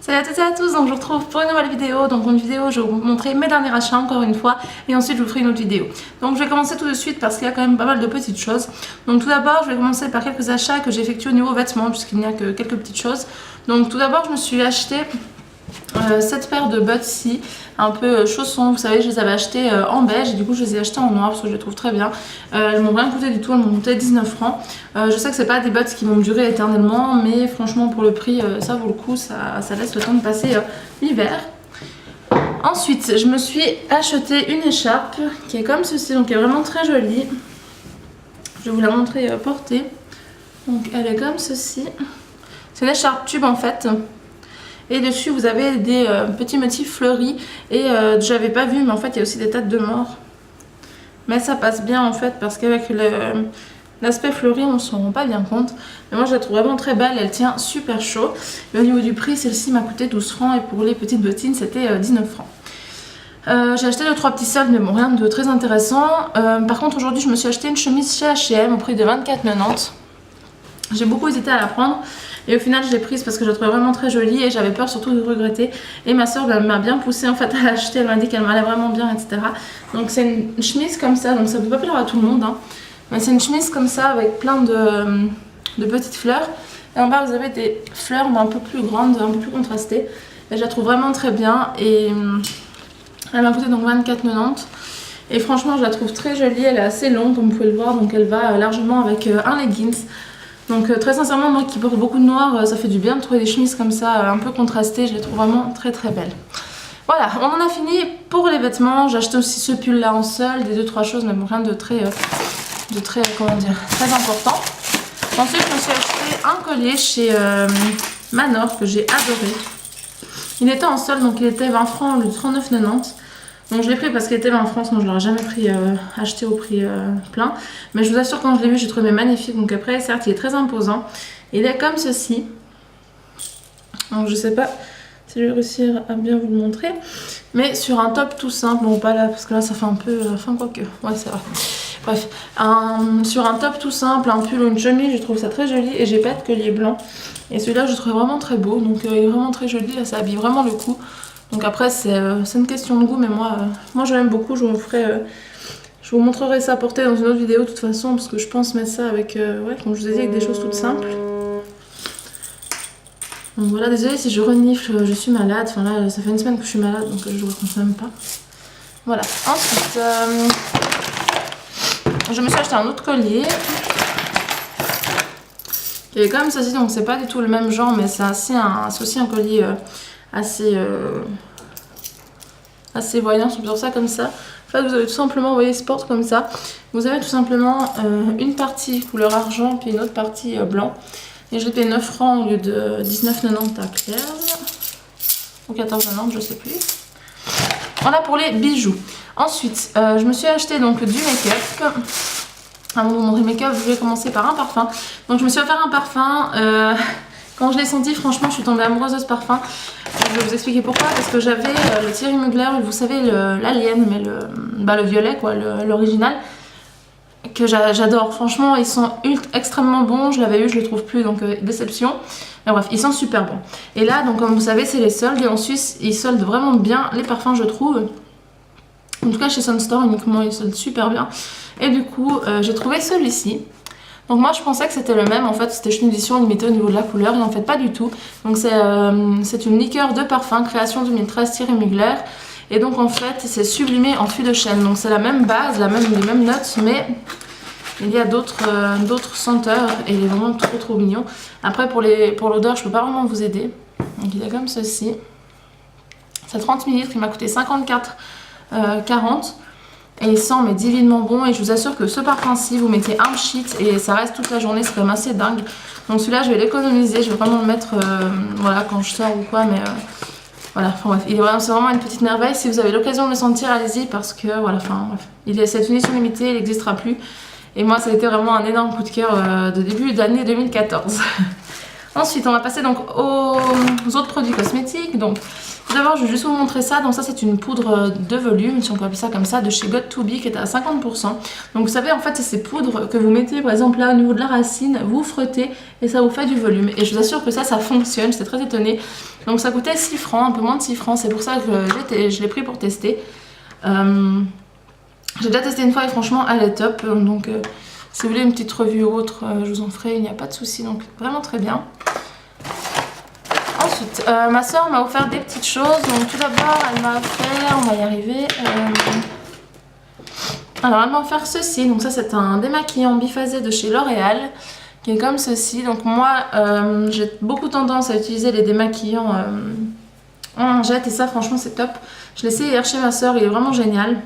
Salut à toutes et à tous, donc je vous retrouve pour une nouvelle vidéo. Donc une vidéo, je vais vous montrer mes derniers achats encore une fois et ensuite je vous ferai une autre vidéo. Donc je vais commencer tout de suite parce qu'il y a quand même pas mal de petites choses. Donc tout d'abord je vais commencer par quelques achats que j'ai effectués au niveau vêtements puisqu'il n'y a que quelques petites choses. Donc tout d'abord je me suis acheté cette paire de Butsy, un peu chaussons, vous savez je les avais achetés en beige et du coup je les ai achetés en noir parce que je les trouve très bien. Elles m'ont rien coûté du tout, elles m'ont coûté 19 francs. Je sais que c'est pas des bottes qui vont durer éternellement mais franchement pour le prix ça vaut le coup, ça laisse le temps de passer l'hiver. Ensuite je me suis acheté une écharpe qui est comme ceci, donc qui est vraiment très jolie. Je vais vous la montrer portée. Donc elle est comme ceci. C'est une écharpe tube en fait. Et dessus vous avez des petits motifs fleuris et j'avais pas vu mais en fait il y a aussi des têtes de mort. Mais ça passe bien en fait parce qu'avec l'aspect fleuri on s'en rend pas bien compte. Mais moi je la trouve vraiment très belle, elle tient super chaud. Et au niveau du prix celle-ci m'a coûté 12 francs et pour les petites bottines c'était 19 francs. J'ai acheté 2-3 petits soldes mais bon rien de très intéressant. Par contre aujourd'hui je me suis acheté une chemise chez H&M au prix de 24,90. J'ai beaucoup hésité à la prendre. Et au final je l'ai prise parce que je la trouvais vraiment très jolie et j'avais peur surtout de regretter. Et ma soeur m'a bien poussée en fait à l'acheter, elle m'a dit qu'elle m'allait vraiment bien, etc. Donc c'est une chemise comme ça, donc ça peut pas plaire à tout le monde hein. Mais c'est une chemise comme ça avec plein de petites fleurs. Et en bas vous avez des fleurs mais un peu plus grandes, un peu plus contrastées. Et je la trouve vraiment très bien et elle m'a coûté donc 24,90. Et franchement je la trouve très jolie, elle est assez longue comme vous pouvez le voir, donc elle va largement avec un leggings. Donc très sincèrement moi qui porte beaucoup de noir, ça fait du bien de trouver des chemises comme ça un peu contrastées, je les trouve vraiment très très belles. Voilà, on en a fini pour les vêtements. J'ai acheté aussi ce pull là en solde, des 2-3 choses mais bon, rien de très comment dire, très important. Ensuite je me suis acheté un collier chez Manor que j'ai adoré. Il était en solde donc il était 20 francs au lieu de 39,90. Donc je l'ai pris parce qu'il était 20 francs, sinon je l'aurais jamais pris acheté au prix plein. Mais je vous assure quand je l'ai vu j'ai trouvé magnifique. Donc après certes il est très imposant. Il est comme ceci. Donc je sais pas si je vais réussir à bien vous le montrer. Mais sur un top tout simple, bon pas là parce que là ça fait un peu, enfin quoique, ouais c'est vrai. Bref, sur un top tout simple, un pull ou une chemise, je trouve ça très joli et j'ai pas de collier blanc. Et celui-là je le trouve vraiment très beau, donc il est vraiment très joli, là, ça habille vraiment le coup. Donc après c'est une question de goût mais moi je l'aime beaucoup, je vous montrerai ça porté dans une autre vidéo de toute façon parce que je pense mettre ça avec, ouais comme je vous ai dit, avec des choses toutes simples. Donc voilà, désolée si je renifle, je suis malade, enfin là ça fait une semaine que je suis malade donc je vous raconte même pas. Voilà, ensuite je me suis acheté un autre collier qui est comme ceci, donc c'est pas du tout le même genre mais c'est aussi un collier assez voyant, je peux dire ça comme ça. En fait vous avez tout simplement, vous voyez, sport comme ça. Vous avez tout simplement une partie couleur argent puis une autre partie blanc. Et je l'ai payé 9 francs au lieu de 19,90 à Claire. Ou 14,90 je sais plus. Voilà pour les bijoux. Ensuite je me suis acheté donc du make-up. Avant de vous montrer make-up je vais commencer par un parfum. Donc je me suis offert un parfum. Quand je l'ai senti, franchement, je suis tombée amoureuse de ce parfum. Je vais vous expliquer pourquoi. Parce que j'avais le Thierry Mugler, vous savez, l'Alien, mais le violet, quoi, l'original, que j'adore. Franchement, ils sont extrêmement bons. Je l'avais eu, je ne le trouve plus, donc déception. Mais bref, ils sont super bons. Et là, donc comme vous savez, c'est les soldes. Et en Suisse, ils soldent vraiment bien les parfums, je trouve. En tout cas, chez Sunstore, uniquement, ils soldent super bien. Et du coup, j'ai trouvé celui-ci. Donc moi je pensais que c'était le même, en fait c'était une édition limitée au niveau de la couleur et en fait pas du tout. Donc c'est une liqueur de parfum, création 2013 Thierry Mugler. Et donc en fait c'est sublimé en fût de chêne. Donc c'est la même base, les mêmes notes, mais il y a d'autres senteurs et il est vraiment trop mignon. Après pour l'odeur je peux pas vraiment vous aider. Donc il est comme ceci. C'est 30 ml, il m'a coûté 54,40. Et il sent mais divinement bon et je vous assure que ce parfum-ci, vous mettez un sheet et ça reste toute la journée, c'est quand même assez dingue. Donc celui-là je vais l'économiser, je vais vraiment le mettre voilà, quand je sors ou quoi, mais voilà, enfin bref, c'est vraiment une petite merveille. Si vous avez l'occasion de le sentir, allez-y parce que voilà, enfin bref, c'est une édition limitée, il n'existera plus. Et moi ça a été vraiment un énorme coup de cœur de début d'année 2014. Ensuite on va passer donc aux autres produits cosmétiques. Donc Tout d'abord, je vais juste vous montrer ça. Donc ça, c'est une poudre de volume, si on peut appeler ça comme ça, de chez Got2b qui est à 50%. Donc vous savez, en fait, c'est ces poudres que vous mettez, par exemple, là, au niveau de la racine, vous frottez et ça vous fait du volume. Et je vous assure que ça fonctionne. J'étais très étonnée. Donc ça coûtait 6 francs, un peu moins de 6 francs. C'est pour ça que je l'ai pris pour tester. J'ai déjà testé une fois et franchement, elle est top. Donc si vous voulez une petite revue ou autre, je vous en ferai, il n'y a pas de souci. Donc vraiment très bien. Ensuite, ma soeur m'a offert des petites choses. Donc tout d'abord, elle m'a offert, on va y arriver. Alors elle m'a offert ceci. Donc ça c'est un démaquillant biphasé de chez L'Oréal qui est comme ceci. Donc moi j'ai beaucoup tendance à utiliser les démaquillants en lingette et ça franchement c'est top. Je l'ai essayé hier chez ma soeur, il est vraiment génial.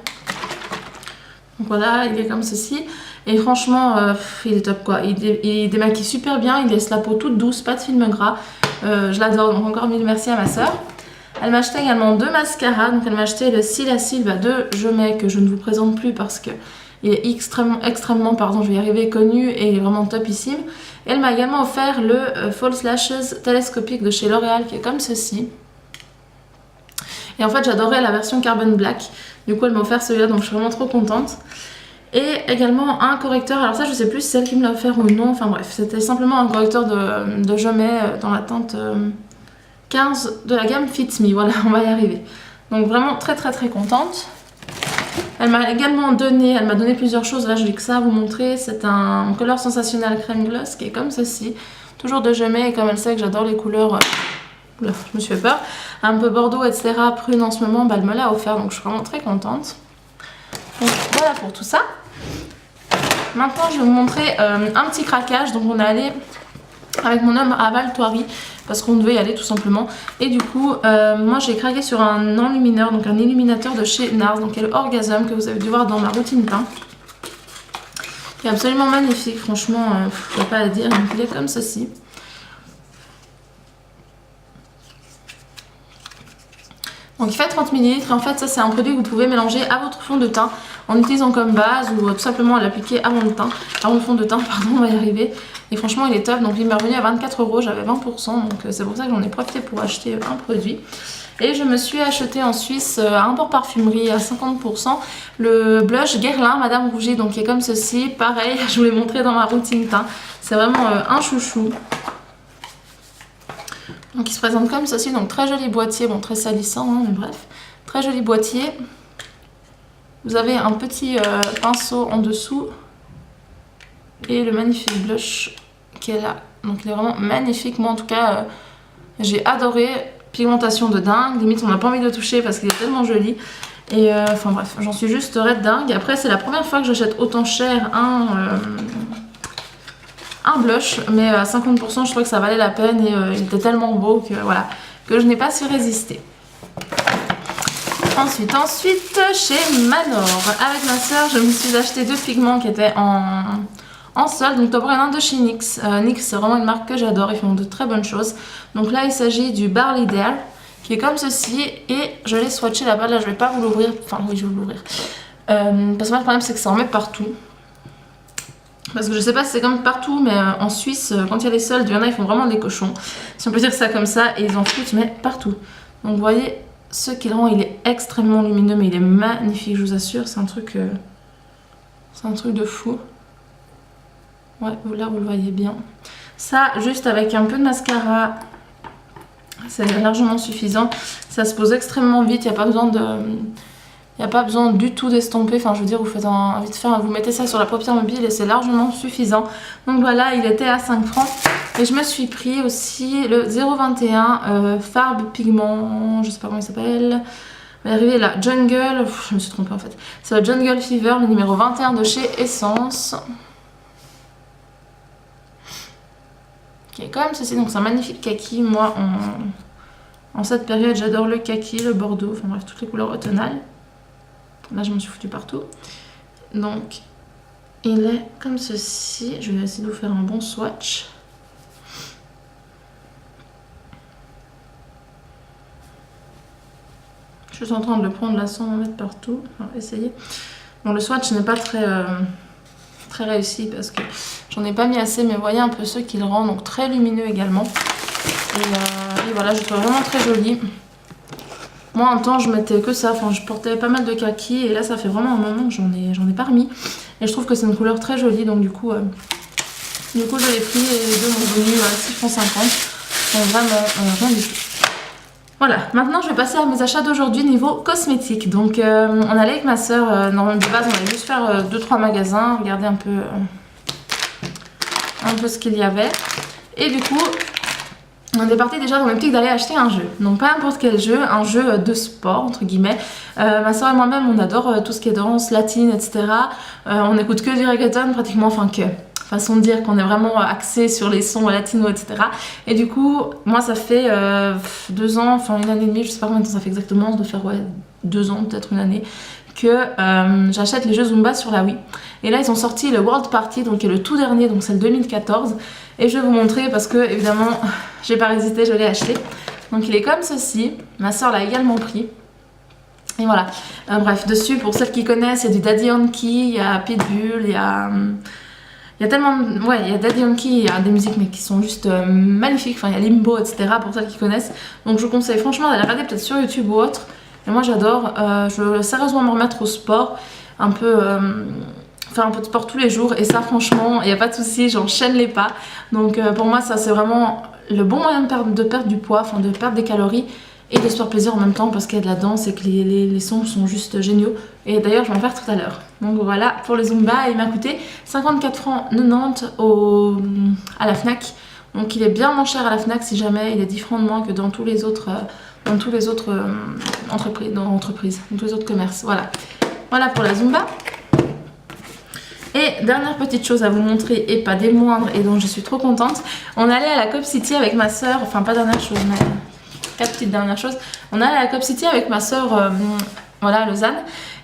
Donc voilà, il est comme ceci. Et franchement, il est top quoi. Il démaquille super bien, il laisse la peau toute douce, pas de film gras. Je l'adore, donc encore mille merci à ma soeur. Elle m'a acheté également 2 mascaras. Donc elle m'a acheté le Cils de Je Mets que je ne vous présente plus parce que il est extrêmement, pardon, je vais y arriver, connu et il est vraiment topissime. Et elle m'a également offert le False Lashes télescopique de chez L'Oréal qui est comme ceci. Et en fait j'adorais la version Carbon Black. Du coup elle m'a offert celui-là donc je suis vraiment trop contente. Et également un correcteur, alors ça je sais plus si c'est elle qui me l'a offert ou non, enfin bref, c'était simplement un correcteur de Je Mets dans la teinte 15 de la gamme Fit Me, voilà, on va y arriver. Donc vraiment très contente. Elle m'a également donné, elle m'a donné plusieurs choses, là je n'ai que ça à vous montrer, c'est un Color Sensationnel Crème Gloss qui est comme ceci, toujours de Je Mets et comme elle sait que j'adore les couleurs, oula, je me suis fait peur, un peu bordeaux etc, prune en ce moment, bah, elle me l'a offert donc je suis vraiment très contente. Donc voilà pour tout ça. Maintenant je vais vous montrer un petit craquage. Donc on est allé avec mon homme à Val Thoiry parce qu'on devait y aller tout simplement. Et du coup moi j'ai craqué sur un enlumineur, donc un illuminateur de chez NARS, donc le Orgasm que vous avez dû voir dans ma routine teint. Il est absolument magnifique, franchement je n'ai pas à dire, donc il est comme ceci. Donc il fait 30 ml et en fait ça c'est un produit que vous pouvez mélanger à votre fond de teint en utilisant comme base ou tout simplement à l'appliquer avant le fond de teint, pardon, on va y arriver. Et franchement il est top, donc il m'est revenu à 24 €, j'avais 20%, donc c'est pour ça que j'en ai profité pour acheter un produit. Et je me suis acheté en Suisse à Import Parfumerie à 50% le blush Guerlain Madame Rouget, donc qui est comme ceci, pareil, je vous l'ai montré dans ma routine teint, c'est vraiment un chouchou. Donc il se présente comme ceci, donc très joli boîtier, bon très salissant hein, mais bref, très joli boîtier. Vous avez un petit pinceau en dessous et le magnifique blush qui est là. Donc il est vraiment magnifique, moi en tout cas j'ai adoré, pigmentation de dingue, limite on n'a pas envie de le toucher parce qu'il est tellement joli. Et enfin bref, j'en suis juste red dingue. Après c'est la première fois que j'achète autant cher un blush, mais à 50% je trouvais que ça valait la peine et il était tellement beau que voilà, que je n'ai pas su résister. Ensuite chez Manor, avec ma soeur je me suis acheté 2 pigments qui étaient en solde. Donc d'abord il y en a un de chez NYX. NYX c'est vraiment une marque que j'adore, ils font de très bonnes choses. Donc là il s'agit du Barley Dare qui est comme ceci et je l'ai swatché là-bas, là je vais pas vous l'ouvrir, enfin oui je vais vous l'ouvrir. Parce que le problème c'est que ça en met partout. Parce que je sais pas si c'est comme partout, mais en Suisse, quand il y a les soldes, il y en a, ils font vraiment des cochons. Si on peut dire ça comme ça, et ils en foutent, mais partout. Donc vous voyez, ce qu'il rend, il est extrêmement lumineux, mais il est magnifique, je vous assure. C'est un truc de fou. Ouais, là vous le voyez bien. Ça, juste avec un peu de mascara, c'est largement suffisant. Ça se pose extrêmement vite, il n'y a pas besoin de... Il n'y a pas besoin du tout d'estomper, enfin je veux dire vous faites un vite fait, vous mettez ça sur la paupière mobile et c'est largement suffisant. Donc voilà, il était à 5 francs. Et je me suis pris aussi le 021 Farbe Pigment, je sais pas comment il s'appelle. On va y arriver là, Jungle, je me suis trompée en fait. C'est le Jungle Fever, le numéro 21 de chez Essence. Qui est comme ceci, donc c'est un magnifique kaki. Moi en cette période j'adore le kaki, le bordeaux, enfin bref toutes les couleurs automnales. Là je me suis foutue partout. Donc il est comme ceci. Je vais essayer de vous faire un bon swatch. Je suis en train de le prendre là sans en mettre partout. Enfin, essayer. Bon, le swatch n'est pas très réussi parce que j'en ai pas mis assez, mais voyez un peu ce qu'il rend, donc très lumineux également. Et voilà, je trouve vraiment très joli. Moi en temps je mettais que ça, enfin je portais pas mal de kaki et là ça fait vraiment un moment que j'en ai pas remis. Et je trouve que c'est une couleur très jolie donc du coup je l'ai pris et les deux m'ont venu à 6,50 €. Donc vraiment rien du tout. Voilà, maintenant je vais passer à mes achats d'aujourd'hui niveau cosmétique. Donc on allait avec ma soeur, normalement de base on allait juste faire 2-3 magasins, regarder un peu ce qu'il y avait. Et du coup on est parti déjà dans l'optique d'aller acheter un jeu. Donc pas n'importe quel jeu, un jeu de sport entre guillemets. Ma soeur et moi-même on adore tout ce qui est danse, latine, etc. On écoute que du reggaeton pratiquement, enfin que... façon de dire qu'on est vraiment axé sur les sons latinos, etc. Et du coup, moi ça fait 2 ans, enfin 1 année et demie, je sais pas combien de temps ça fait exactement, ça doit faire 2 ans, peut-être 1 année, que j'achète les jeux Zumba sur la Wii. Et là ils ont sorti le World Party, donc qui est le tout dernier, donc c'est le 2014. Et je vais vous montrer parce que évidemment, j'ai pas hésité, je l'ai acheté. Donc il est comme ceci, ma soeur l'a également pris. Et voilà, bref, dessus pour celles qui connaissent, il y a du Daddy Yankee, il y a Pitbull, il y a tellement... Ouais, il y a Daddy Yankee, il y a des musiques mais qui sont juste magnifiques. Enfin, il y a Limbo, etc. pour celles qui connaissent. Donc je vous conseille franchement d'aller regarder peut-être sur YouTube ou autre. Et moi j'adore. Je veux sérieusement me remettre au sport. Un peu... faire un peu de sport tous les jours. Et ça franchement, il n'y a pas de souci, j'enchaîne les pas. Donc pour moi ça c'est vraiment le bon moyen de perdre du poids, enfin de perdre des calories. Et de se faire plaisir en même temps parce qu'il y a de la danse et que les sons sont juste géniaux. Et d'ailleurs je vais en faire tout à l'heure. Donc voilà pour le Zumba, il m'a coûté 54,90 € à la Fnac. Donc il est bien moins cher à la Fnac si jamais, il est 10 francs de moins que dans tous les autres, entreprises, dans tous les autres commerces. Voilà pour la Zumba. Et dernière petite chose à vous montrer et pas des moindres et dont je suis trop contente. On allait à la Cop City avec ma soeur, enfin pas dernière chose mais... 4 petites dernières choses. On est allé à la Cop City avec ma soeur, voilà, à Lausanne.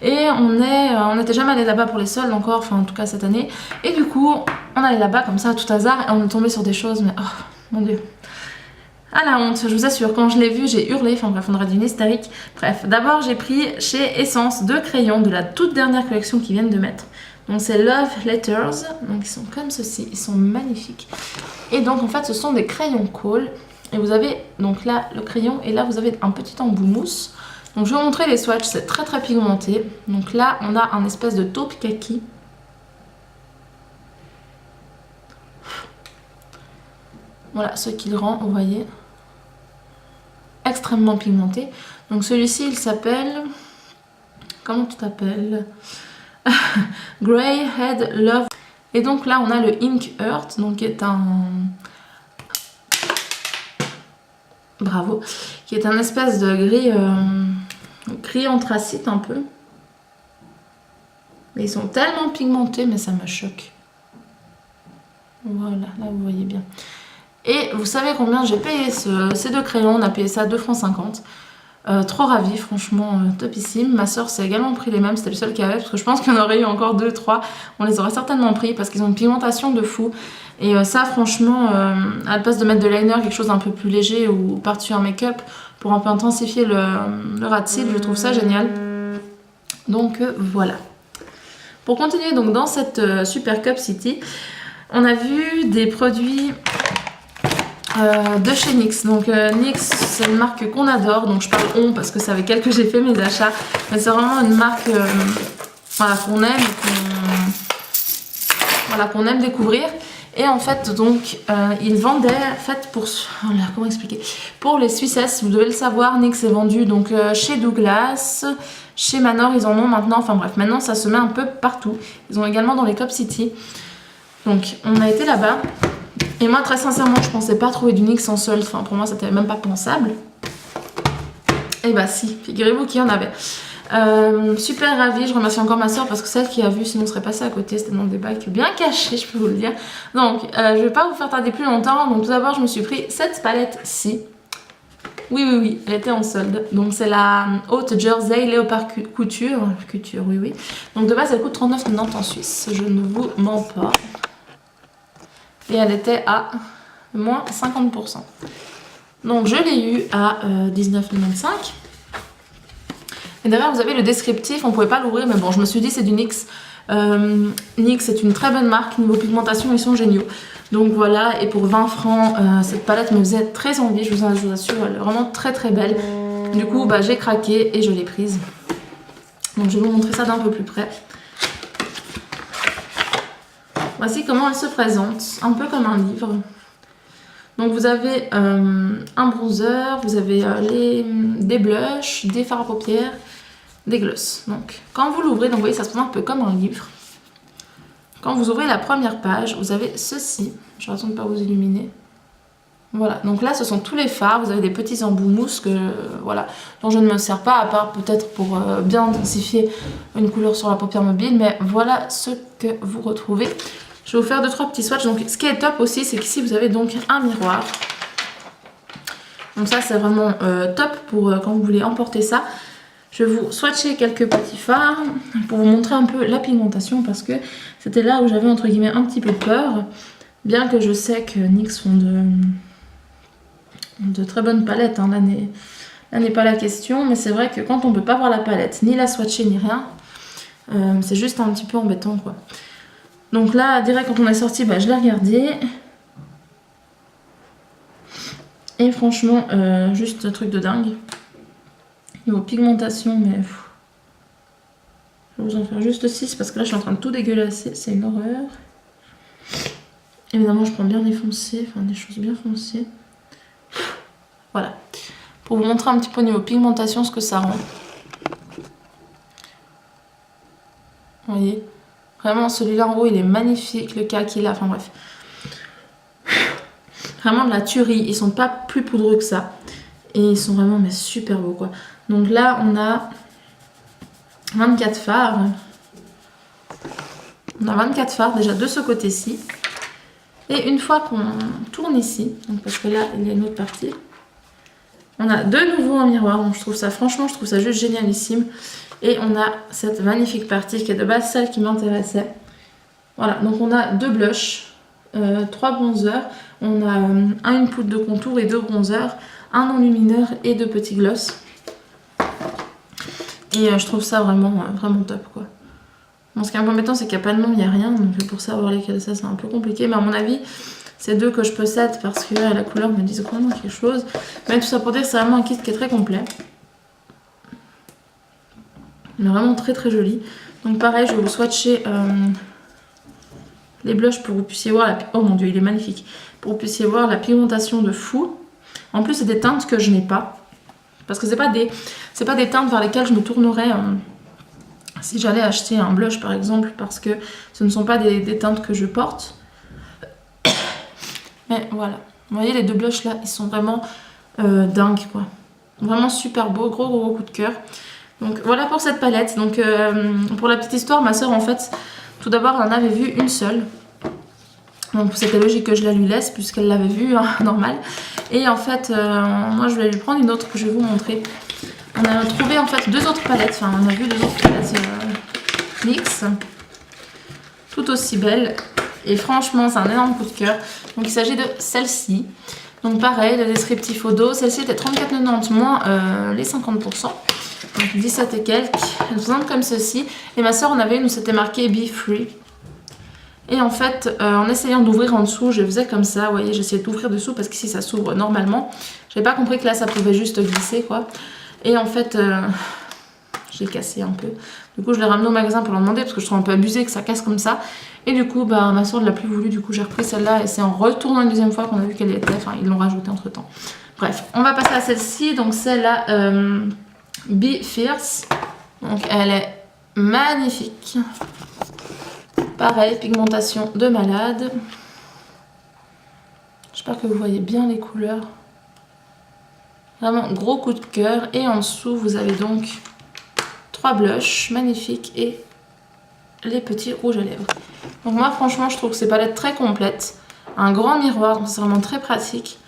Et on n'était jamais allé là-bas pour les soldes encore, enfin en tout cas cette année. Et du coup, on allait là-bas comme ça à tout hasard et on est tombé sur des choses, mais oh mon dieu. Ah la honte, je vous assure, quand je l'ai vu, j'ai hurlé, enfin bref, on aurait dit une hystérique. Bref, d'abord j'ai pris chez Essence 2 crayons de la toute dernière collection qu'ils viennent de mettre. Donc c'est Love Letters, donc ils sont comme ceci, ils sont magnifiques. Et donc en fait ce sont des crayons Kohl. Et vous avez donc là le crayon et là vous avez un petit embout mousse. Donc je vais vous montrer les swatchs, c'est très très pigmenté. Donc là on a un espèce de taupe kaki. Voilà ce qu'il rend, vous voyez. Extrêmement pigmenté. Donc celui-ci il s'appelle... Comment tu t'appelles? Grey Head Love. Et donc là on a le Ink Earth, donc qui est un... Bravo, qui est un espèce de gris anthracite un peu. Mais ils sont tellement pigmentés, mais ça me choque. Voilà, là vous voyez bien. Et vous savez combien j'ai payé ces 2 crayons? On a payé ça 2,50 €. Trop ravie, franchement topissime. Ma soeur s'est également pris les mêmes, c'était le seul qu'il y avait parce que je pense qu'il y en aurait eu encore 2-3. On les aurait certainement pris parce qu'ils ont une pigmentation de fou. Et ça franchement, à la place de mettre de liner, quelque chose d'un peu plus léger ou par-dessus un make-up pour un peu intensifier le ras de cils, je trouve ça génial. Donc voilà. Pour continuer donc dans cette super Cop City, on a vu des produits de chez NYX. Donc NYX c'est une marque qu'on adore, donc je parle on parce que c'est avec elle que j'ai fait mes achats. Mais c'est vraiment une marque voilà, qu'on aime et qu'on aime découvrir. Et en fait donc ils vendaient pour comment expliquer, pour les Suissesses, vous devez le savoir, NYX est vendu donc chez Douglas, chez Manor ils en ont maintenant, enfin bref maintenant ça se met un peu partout. Ils ont également dans les Cop City. Donc on a été là-bas et moi très sincèrement je pensais pas trouver du NYX en solde, enfin pour moi c'était même pas pensable. Et bah si, figurez-vous qu'il y en avait. Super ravie, je remercie encore ma soeur parce que celle qui a vu sinon serait passée à côté, c'était dans des bacs bien cachés, je peux vous le dire. Donc je vais pas vous faire tarder plus longtemps, donc tout d'abord je me suis pris cette palette-ci. Oui, elle était en solde. Donc c'est la haute jersey léopard couture, oui. Donc de base elle coûte 39,90 € en Suisse, je ne vous mens pas. Et elle était à moins 50%. Donc je l'ai eu à 19,95 €. Et derrière vous avez le descriptif, on pouvait pas l'ouvrir mais bon je me suis dit c'est du NYX. NYX c'est une très bonne marque, niveau pigmentation ils sont géniaux. Donc voilà, et pour 20 francs cette palette me faisait très envie, je vous assure, elle est vraiment très très belle. Du coup, bah, j'ai craqué et je l'ai prise. Donc je vais vous montrer ça d'un peu plus près. Voici comment elle se présente, un peu comme un livre. Donc vous avez un bronzer, vous avez des blushs, des fards à paupières, des glosses. Donc quand vous l'ouvrez, donc vous voyez ça se présente un peu comme un livre. Quand vous ouvrez la première page, vous avez ceci. Je vais attendre de ne pas vous illuminer. Voilà, donc là ce sont tous les fards, vous avez des petits embouts mousse voilà, dont je ne me sers pas, à part peut-être pour bien intensifier une couleur sur la paupière mobile, mais voilà ce que vous retrouvez. Je vais vous faire 2-3 petits swatchs. Donc ce qui est top aussi, c'est qu'ici vous avez donc un miroir. Donc ça c'est vraiment top pour quand vous voulez emporter ça. Je vais vous swatcher quelques petits fards pour vous montrer un peu la pigmentation, parce que c'était là où j'avais entre guillemets un petit peu peur, bien que je sais que NYX font de très bonnes palettes, hein. Là n'est pas la question, mais c'est vrai que quand on ne peut pas voir la palette, ni la swatcher, ni rien, c'est juste un petit peu embêtant, quoi. Donc là, direct quand on est sorti, bah, je l'ai regardé. Et franchement, juste un truc de dingue. Niveau pigmentation, mais... je vais vous en faire juste 6 parce que là je suis en train de tout dégueulasser, c'est une horreur. Évidemment, je prends bien des foncés, enfin des choses bien foncées. Voilà, pour vous montrer un petit peu au niveau pigmentation ce que ça rend. Vous voyez, vraiment celui-là en haut il est magnifique, le kaki là, enfin bref. Vraiment de la tuerie, ils sont pas plus poudreux que ça. Et ils sont vraiment mais super beaux quoi. Donc là on a 24 fards. On a 24 fards déjà de ce côté-ci. Et une fois qu'on tourne ici, donc parce que là il y a une autre partie, on a de nouveau un miroir, donc je trouve ça, franchement, je trouve ça juste génialissime. Et on a cette magnifique partie qui est de base celle qui m'intéressait. Voilà, donc on a 2 blushs, 3 bronzers, on a une poudre de contour et 2 bronzers, un enlumineur et 2 petits gloss. Et je trouve ça vraiment, vraiment top, quoi. Bon, ce qui est un peu embêtant, c'est qu'il n'y a pas de nom, il n'y a rien, donc pour savoir lesquels c'est un peu compliqué. Mais à mon avis, c'est 2 que je possède parce que la couleur me dit vraiment quelque chose. Mais tout ça pour dire que c'est vraiment un kit qui est très complet. Il est vraiment très très joli. Donc pareil, je vais vous swatcher les blushs pour que vous puissiez voir la... Oh mon dieu, il est magnifique. Pour que vous puissiez voir la pigmentation de fou. En plus, c'est des teintes que je n'ai pas. Parce que c'est pas des teintes vers lesquelles je me tournerais si j'allais acheter un blush par exemple, parce que ce ne sont pas des teintes que je porte. Mais voilà, vous voyez les 2 blushs là, ils sont vraiment dingues quoi. Vraiment super beau, gros coup de cœur. Donc voilà pour cette palette. Donc pour la petite histoire, ma soeur en fait, tout d'abord elle en avait vu une seule. Donc c'était logique que je la lui laisse puisqu'elle l'avait vue, hein, normal. Et en fait, moi je voulais lui prendre une autre que je vais vous montrer. On a trouvé en fait 2 autres palettes, enfin on a vu 2 autres palettes NYX, tout aussi belles. Et franchement c'est un énorme coup de cœur. Donc il s'agit de celle-ci. Donc pareil, le descriptif au dos, celle-ci était 34,90 moins les 50%. Donc 17 et quelques. Elle se présente comme ceci. Et ma soeur en avait une où c'était marqué Be Free. Et en fait, en essayant d'ouvrir en dessous, je faisais comme ça. Vous voyez, j'essayais d'ouvrir dessous parce qu'ici ça s'ouvre normalement. J'avais pas compris que là ça pouvait juste glisser quoi. Et en fait, j'ai cassé un peu. Du coup, je l'ai ramené au magasin pour leur demander parce que je trouve un peu abusé que ça casse comme ça. Et du coup, bah, ma soeur ne l'a plus voulu. Du coup, j'ai repris celle-là et c'est en retournant une deuxième fois qu'on a vu qu'elle y était. Enfin, ils l'ont rajoutée entre temps. Bref, on va passer à celle-ci. Donc, celle-là, Be Fierce. Donc, elle est magnifique. Pareil, pigmentation de malade. J'espère que vous voyez bien les couleurs. Vraiment gros coup de cœur. Et en dessous, vous avez donc 3 blushs magnifiques et les petits rouges à lèvres. Donc moi, franchement, je trouve que ces palettes très complètes. Un grand miroir, donc c'est vraiment très pratique.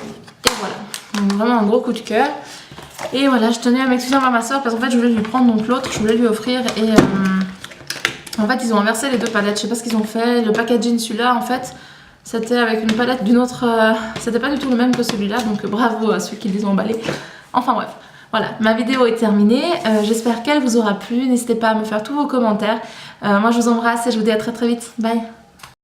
Et voilà. Donc vraiment un gros coup de cœur. Et voilà, je tenais à m'excuser envers ma soeur parce qu'en fait, je voulais lui prendre donc l'autre, je voulais lui offrir. Et en fait, ils ont inversé les 2 palettes. Je sais pas ce qu'ils ont fait. Le packaging, celui-là, en fait... C'était avec une palette d'une autre... c'était pas du tout le même que celui-là, donc bravo à ceux qui les ont emballés. Enfin bref, voilà, ma vidéo est terminée. J'espère qu'elle vous aura plu. N'hésitez pas à me faire tous vos commentaires. Moi je vous embrasse et je vous dis à très très vite. Bye.